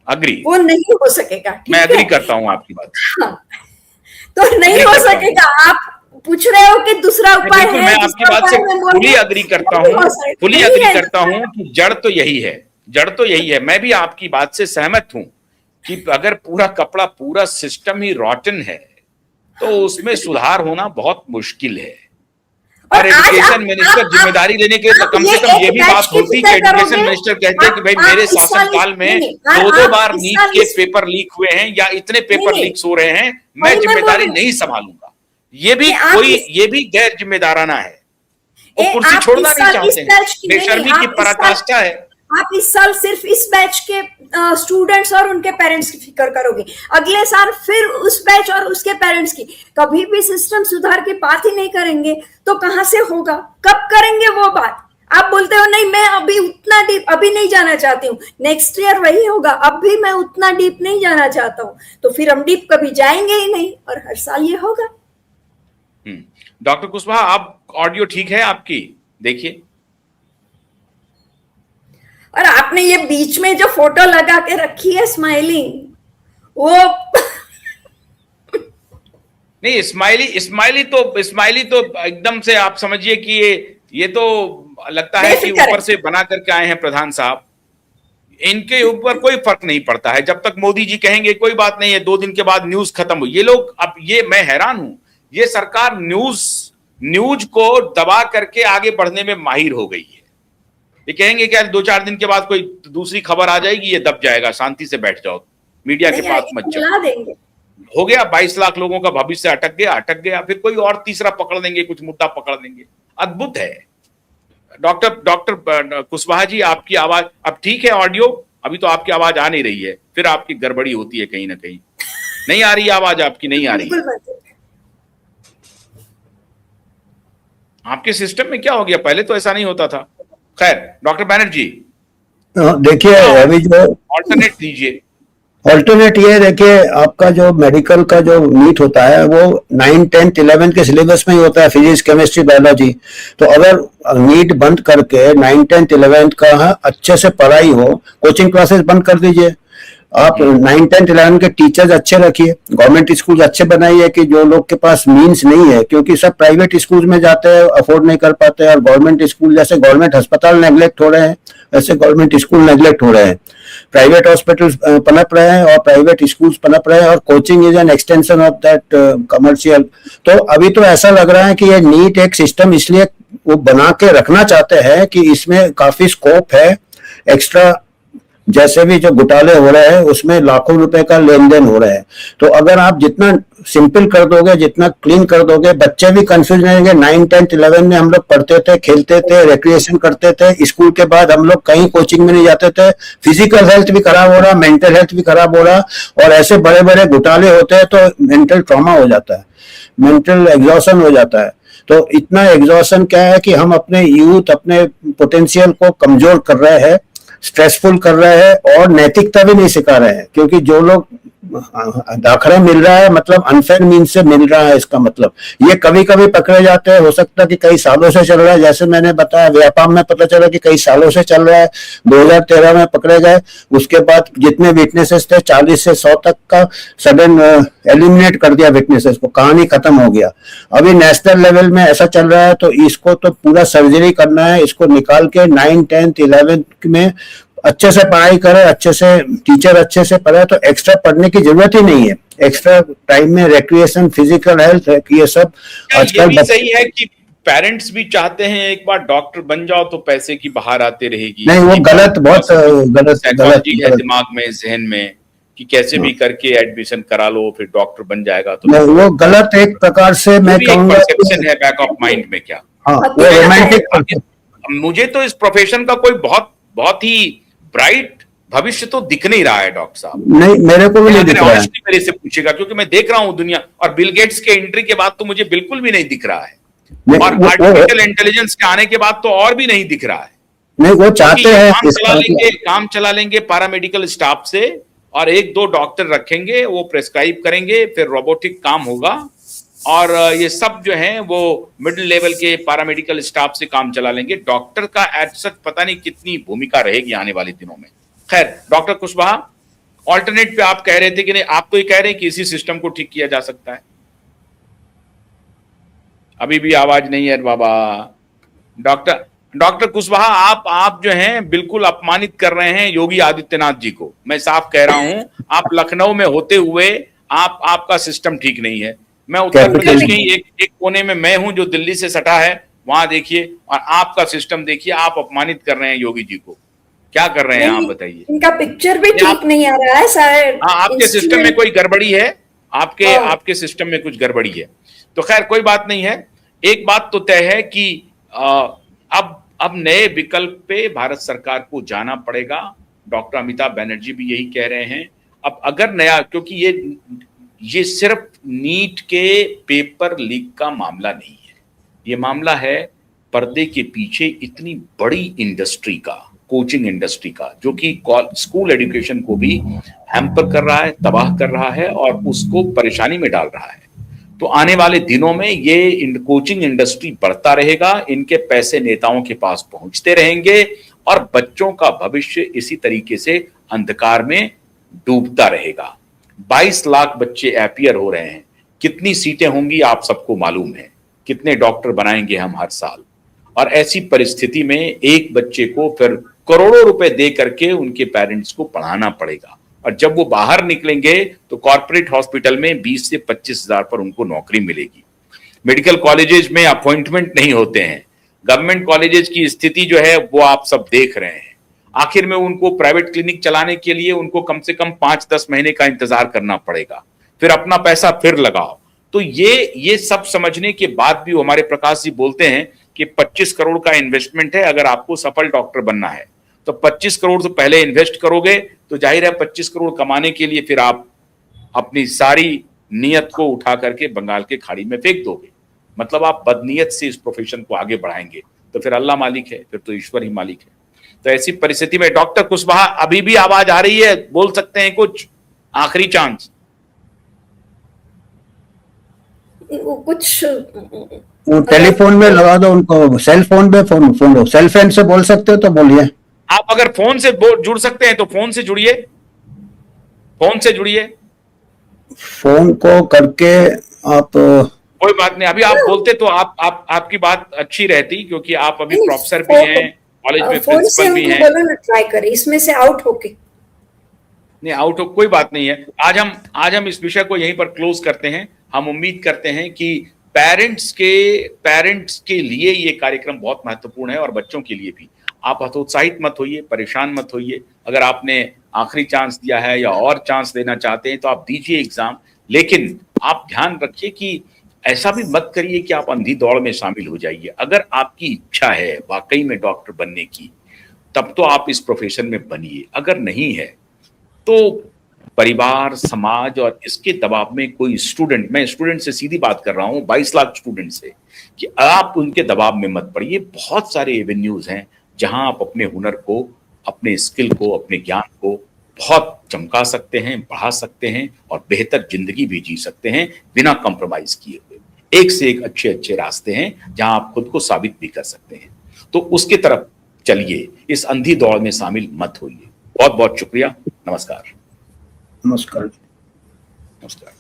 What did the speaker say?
Agree, वो नहीं हो सकेगा। मैं अग्री करता हूं आपकी बात। हाँ, तो नहीं हो सकेगा। आप पूछ रहे हो कि दूसरा उपाय है, मैं आपकी बात से फुली अग्री करता हूं, फुली अग्री करता हूं कि जड़ तो यही है, जड़ तो यही है। मैं भी आपकी बात से सहमत हूं कि अगर पूरा कपड़ा, पूरा सिस्टम ही रॉटन है तो उसमें सुधार होना बहुत मुश्किल है। और एजुकेशन मिनिस्टर जिम्मेदारी लेने के लिए तो कम से कम ये भी बात होती कि एजुकेशन मिनिस्टर कहते कि भाई मेरे शासनकाल में 2-2 बार नीट के पेपर लीक हुए हैं या इतने पेपर लीक्स हो रहे हैं, मैं जिम्मेदारी नहीं संभालूंगा। ये भी गैर जिम्मेदाराना है। वो कुर्सी छोड़ना नहीं चाहते हैं, बेशर्मी की पराकाष्ठा है। आप इस साल सिर्फ इस बैच के स्टूडेंट्स और उनके पेरेंट्स की फिक्र करोगे, अगले साल फिर उस बैच और उसके पेरेंट्स की। कभी भी सिस्टम सुधार की बात ही नहीं करेंगे तो कहां से होगा? कब करेंगे वो बात? आप बोलते हो नहीं मैं अभी उतना डीप अभी नहीं जाना चाहती हूँ, नेक्स्ट ईयर वही होगा, अब भी मैं उतना डीप नहीं जाना चाहता हूँ, तो फिर हम डीप कभी जाएंगे ही नहीं और हर साल ये होगा। डॉक्टर कुशवाहा, आप ऑडियो ठीक है आपकी? देखिए, और आपने ये बीच में जो फोटो लगा के रखी है स्माइलिंग, वो नहीं, स्माइली तो एकदम से आप समझिए कि ये तो लगता है कि ऊपर से बना करके आए हैं प्रधान साहब। इनके ऊपर कोई फर्क नहीं पड़ता है। जब तक मोदी जी कहेंगे कोई बात नहीं है, 2 दिन के बाद न्यूज खत्म हो। ये लोग, अब ये मैं हैरान हूं, ये सरकार न्यूज को दबा करके आगे बढ़ने में माहिर हो गई है। ये कहेंगे क्या 2-4 दिन के बाद कोई दूसरी खबर आ जाएगी, ये दब जाएगा, शांति से बैठ जाओ, मीडिया के पास मत जाओ। हो गया, 22 लाख लोगों का भविष्य अटक गया, फिर कोई और तीसरा पकड़ लेंगे, कुछ मुद्दा पकड़ लेंगे। अद्भुत है। डॉक्टर कुशवाहा जी, आपकी आवाज अब ठीक है? ऑडियो अभी तो आपकी आवाज आ नहीं रही है, फिर आपकी गड़बड़ी होती है कहीं ना कहीं। नहीं आ रही आवाज आपकी, नहीं आ रही है। आपके सिस्टम में क्या हो गया? पहले तो ऐसा नहीं होता था। खैर, डॉक्टर बैनर्जी देखिए, अभी जो ऑल्टरनेट दीजिए। ऑल्टरनेट ये देखिए, आपका जो मेडिकल का जो नीट होता है वो 9, 10, 11 के सिलेबस में ही होता है, फिजिक्स, केमिस्ट्री, बायोलॉजी। तो अगर नीट बंद करके 9, 10, 11 का अच्छे से पढ़ाई हो, कोचिंग क्लासेस बंद कर दीजिए। आप 9, 10, 11 के टीचर्स अच्छे रखिए, गवर्नमेंट स्कूल अच्छे बनाइए कि जो लोग के पास मीन्स नहीं है, क्योंकि सब प्राइवेट स्कूल में जाते हैं, अफोर्ड नहीं कर पाते, और गवर्नमेंट स्कूल, जैसे गवर्नमेंट अस्पताल नेग्लेक्ट हो रहे हैं वैसे गवर्नमेंट स्कूल नेग्लेक्ट हो रहे हैं, प्राइवेट हॉस्पिटल पनप रहे हैं और प्राइवेट स्कूल्स पनप रहे हैं, और coaching is an extension of that commercial. तो अभी तो ऐसा लग रहा है कि ये नीट एक सिस्टम इसलिए वो बना के रखना चाहते हैं कि इसमें काफी स्कोप है एक्स्ट्रा, जैसे भी जो घोटाले हो रहे हैं उसमें लाखों रुपए का लेन देन हो रहा है। तो अगर आप जितना सिंपल कर दोगे, जितना क्लीन कर दोगे, बच्चे भी कंफ्यूज रहेंगे। 9, 10, 11 में हम लोग पढ़ते थे, खेलते थे, रिक्रिएशन करते थे, स्कूल के बाद हम लोग कहीं कोचिंग में नहीं जाते थे, फिजिकल हेल्थ भी खराब हो रहा, मेंटल हेल्थ भी खराब हो रहा, और ऐसे बड़े बड़े घोटाले होते हैं तो मेंटल ट्रॉमा हो जाता है, मेंटल एग्जॉशन हो जाता है। तो इतना एग्जॉशन क्या है कि हम अपने यूथ, अपने पोटेंशियल को कमजोर कर रहे हैं, स्ट्रेसफुल कर रहे हैं, और नैतिकता भी नहीं सिखा रहे हैं, क्योंकि जो लोग दाखला मिल रहा है मतलब अनफेयर मीन्स से मिल रहा है। इसका मतलब ये कभी कभी पकड़े जाते हैं, हो सकता है कि कई सालों से चल रहा है, जैसे मैंने बताया व्यापार में पता चला कि कई सालों से चल रहा है, 2013 में पकड़े गए, उसके बाद जितने विटनेसेस थे 40 से 100 तक का सडन एलिमिनेट कर दिया विटनेसेस को, कहानी खत्म हो गया। अभी नेशनल लेवल में ऐसा चल रहा है, तो इसको तो पूरा सर्जरी करना है, इसको निकाल के 9, 10, 11 में अच्छे से पढ़ाई करे, अच्छे से टीचर अच्छे से पढ़ाए, तो एक्स्ट्रा पढ़ने की जरूरत ही नहीं है। एक्स्ट्रा टाइम में रिक्रिएशन, फिजिकल हेल्थ, ये सब आजकल ये सही है कि पेरेंट्स भी चाहते हैं एक बार डॉक्टर बन जाओ तो पैसे की बहार आते रहेगी। नहीं, वो गलत, बहुत गलत है दिमाग में, जहन में कि कैसे भी करके एडमिशन करा लो फिर डॉक्टर बन जाएगा। तो नहीं, वो गलत एक प्रकार से मैं कहूंगा, परसेप्शन है बैक ऑफ माइंड में। क्या वो रोमांटिक, मुझे तो इस प्रोफेशन का कोई बहुत ही ब्राइट भविष्य तो दिख नहीं रहा है डॉक्टर साहब। नहीं, मेरे को भी नहीं दिख रहा है। मेरे से पूछेगा, क्योंकि मैं देख रहा हूं दुनिया, और बिल गेट्स के एंट्री के बाद तो मुझे बिल्कुल भी नहीं दिख रहा है, और आर्टिफिशियल इंटेलिजेंस के आने के बाद तो और भी नहीं दिख रहा है। नहीं, वो चाहते हैं काम चला लेंगे पैरामेडिकल स्टाफ से, और 1-2 डॉक्टर रखेंगे, वो प्रेस्क्राइब करेंगे, फिर रोबोटिक काम होगा, और ये सब जो है वो मिडिल लेवल के पैरामेडिकल स्टाफ से काम चला लेंगे। डॉक्टर का एज सच पता नहीं कितनी भूमिका रहेगी आने वाले दिनों में। खैर, डॉक्टर कुशवाहा, ऑल्टरनेट पे आप कह रहे थे कि नहीं, आप तो ये कह रहे हैं कि इसी सिस्टम को ठीक किया जा सकता है। अभी भी आवाज नहीं है बाबा। डॉक्टर कुशवाहा, आप जो हैं बिल्कुल अपमानित कर रहे हैं योगी आदित्यनाथ जी को। मैं साफ कह रहा हूं, आप लखनऊ में होते हुए आपका सिस्टम ठीक नहीं है। मैं उत्तर प्रदेश के ही एक कोने में मैं हूं जो दिल्ली से सटा है, वहां देखिए और आपका सिस्टम देखिए। आप अपमानित कर रहे हैं योगी जी को। क्या कर रहे हैं आप बताइए? इनका पिक्चर भी ठीक नहीं आ रहा है शायद। हाँ, आपके सिस्टम में कोई गड़बड़ी है, आपके सिस्टम में कुछ गड़बड़ी है। तो खैर कोई बात नहीं है। एक बात तो तय है कि अब नए विकल्प पे भारत सरकार को जाना पड़ेगा। डॉक्टर अमिताभ बनर्जी भी यही कह रहे हैं। अब अगर नया, क्योंकि ये सिर्फ नीट के पेपर लीक का मामला नहीं है, ये मामला है पर्दे के पीछे इतनी बड़ी इंडस्ट्री का, कोचिंग इंडस्ट्री का, जो कि स्कूल एजुकेशन को भी हैम्पर कर रहा है, तबाह कर रहा है और उसको परेशानी में डाल रहा है। तो आने वाले दिनों में ये कोचिंग इंडस्ट्री बढ़ता रहेगा, इनके पैसे नेताओं के पास पहुंचते रहेंगे और बच्चों का भविष्य इसी तरीके से अंधकार में डूबता रहेगा। 22 लाख बच्चे अपीयर हो रहे हैं। कितनी सीटें होंगी आप सबको मालूम है, कितने डॉक्टर बनाएंगे हम हर साल। और ऐसी परिस्थिति में एक बच्चे को फिर करोड़ों रुपए दे करके उनके पेरेंट्स को पढ़ाना पड़ेगा और जब वो बाहर निकलेंगे तो कॉर्पोरेट हॉस्पिटल में 20 से 25 हजार पर उनको नौकरी मिलेगी। मेडिकल कॉलेजेस में अपॉइंटमेंट नहीं होते हैं। गवर्नमेंट कॉलेजेस की स्थिति जो है वो आप सब देख रहे हैं। आखिर में उनको प्राइवेट क्लिनिक चलाने के लिए उनको कम से कम 5-10 महीने का इंतजार करना पड़ेगा, फिर अपना पैसा फिर लगाओ। तो ये सब समझने के बाद भी हमारे प्रकाश जी बोलते हैं कि 25 करोड़ का इन्वेस्टमेंट है अगर आपको सफल डॉक्टर बनना है। तो 25 करोड़ तो पहले इन्वेस्ट करोगे तो जाहिर है 25 करोड़ कमाने के लिए फिर आप अपनी सारी नियत को उठा करके बंगाल के खाड़ी में फेंक दोगे। मतलब आप बदनीयत से इस प्रोफेशन को आगे बढ़ाएंगे तो फिर अल्लाह मालिक है, फिर तो ईश्वर ही मालिक है। तो ऐसी परिस्थिति में डॉक्टर कुशवाहा अभी भी आवाज आ रही है, बोल सकते हैं कुछ? आखिरी चांस। कुछ वो टेलीफोन में लगा दो उनको, सेल फोन पे फोन सेल फोन से बोल सकते हो तो बोलिए। आप अगर फोन से जुड़ सकते हैं तो फोन से जुड़िए, फोन से जुड़िए। फोन को करके आप, कोई बात नहीं, अभी आप बोलते तो आपकी बात अच्छी रहती, क्योंकि आप अभी प्रोफेसर भी हैं, कॉलेज में प्रिंसिपल भी हैं। बोलो ना, ट्राई करें इसमें से आउट होके। नहीं, आउट हो कोई बात नहीं है। आज हम इस विषय को यहीं पर क्लोज करते हैं। हम उम्मीद करते हैं कि पेरेंट्स के लिए ये कार्यक्रम बहुत महत्वपूर्ण है और बच्चों के लिए भी। आप हतोत्साहित मत होइए, परेशान मत होइए। अगर आपने आखिरी चांस दिया है या और चांस देना चाहते हैं तो आप दीजिए एग्जाम, लेकिन आप ध्यान रखिए कि ऐसा भी मत करिए कि आप अंधी दौड़ में शामिल हो जाइए। अगर आपकी इच्छा है वाकई में डॉक्टर बनने की, तब तो आप इस प्रोफेशन में बनिए। अगर नहीं है तो परिवार, समाज और इसके दबाव में कोई स्टूडेंट, मैं स्टूडेंट से सीधी बात कर रहा हूं, 22 लाख स्टूडेंट से, कि आप उनके दबाव में मत पड़िए। बहुत सारे एवेन्यूज हैं जहां आप अपने हुनर को, अपने स्किल को, अपने ज्ञान को बहुत चमका सकते हैं, बढ़ा सकते हैं और बेहतर जिंदगी भी जी सकते हैं बिना कॉम्प्रोमाइज किए हुए। एक से एक अच्छे रास्ते हैं जहां आप खुद को साबित भी कर सकते हैं। तो उसके तरफ चलिए, इस अंधी दौड़ में शामिल मत होइए। बहुत बहुत शुक्रिया। नमस्कार। नमस्कार। नमस्कार।